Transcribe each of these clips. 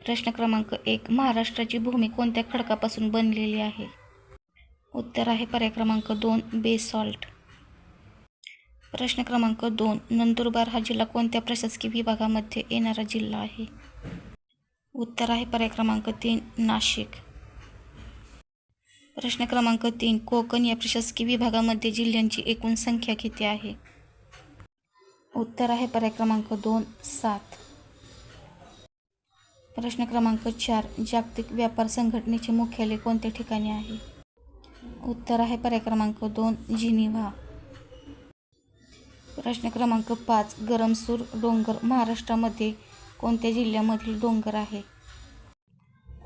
प्रश्न क्रमांक 1. महाराष्ट्राची भूमी कोणत्या खडकापासून बनलेली आहे? उत्तर आहे पर्याय क्रमांक 2. बेसॉल्ट. प्रश्न क्रमांक 2. नंदुरबार हा जिल्हा कोणत्या प्रशासकीय विभागामध्ये येणारा जिल्हा आहे? उत्तर आहे पर्याय क्रमांक 3. नाशिक. प्रश्न क्रमांक 3. कोकण या प्रशासकीय विभागामध्ये जिल्ह्यांची एकूण संख्या किती आहे? उत्तर आहे पर्याय क्रमांक 2. 7. प्रश्न क्रमांक 4. जागतिक व्यापार संघटनेचे मुख्यालय कोणत्या ठिकाणी आहे? उत्तर आहे पर्याय क्रमांक 2. जिनिव्हा. प्रश्न क्रमांक 5. गरमसूर डोंगर महाराष्ट्रामध्ये कोणत्या जिल्ह्यामधील डोंगर आहे?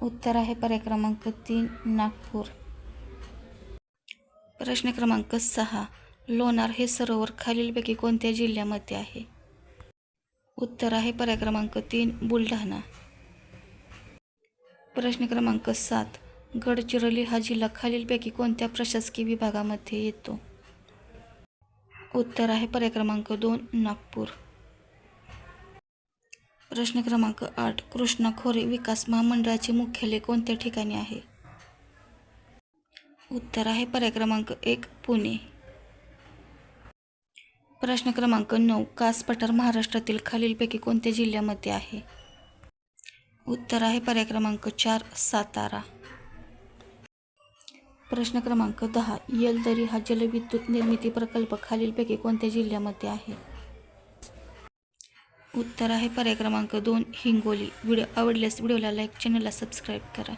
उत्तर आहे पर्याय क्रमांक 3. नागपूर. प्रश्न क्रमांक 6. लोणार हे सरोवर खालीलपैकी कोणत्या जिल्ह्यामध्ये आहे? उत्तर आहे पर्याय क्रमांक 3. बुलढाणा. प्रश्न क्रमांक 7. गडचिरोली हा जिल्हा खालीलपैकी कोणत्या प्रशासकीय विभागामध्ये येतो? उत्तर आहे पर्याय क्रमांक 2. नागपूर. प्रश्न क्रमांक 8. कृष्णा खोरे विकास महामंडळाचे मुख्यालय कोणत्या ठिकाणी आहे? उत्तर आहे पर्याय क्रमांक 1. पुणे. प्रश्न क्रमांक 9. कास पठार महाराष्ट्रातील खालीलपैकी कोणत्या जिल्ह्यामध्ये आहे? उत्तर आहे पर्याय क्रमांक 4. सातारा. प्रश्न क्रमांक 10. येलदरी हा जलविद्युत निर्मिती प्रकल्प खालीलपैकी कोणत्या जिल्ह्यामध्ये आहे? उत्तर आहे पर्याय क्रमांक 2. हिंगोली. व्हिडिओ आवडल्यास व्हिडिओला लाईक, चॅनलला सबस्क्राईब करा.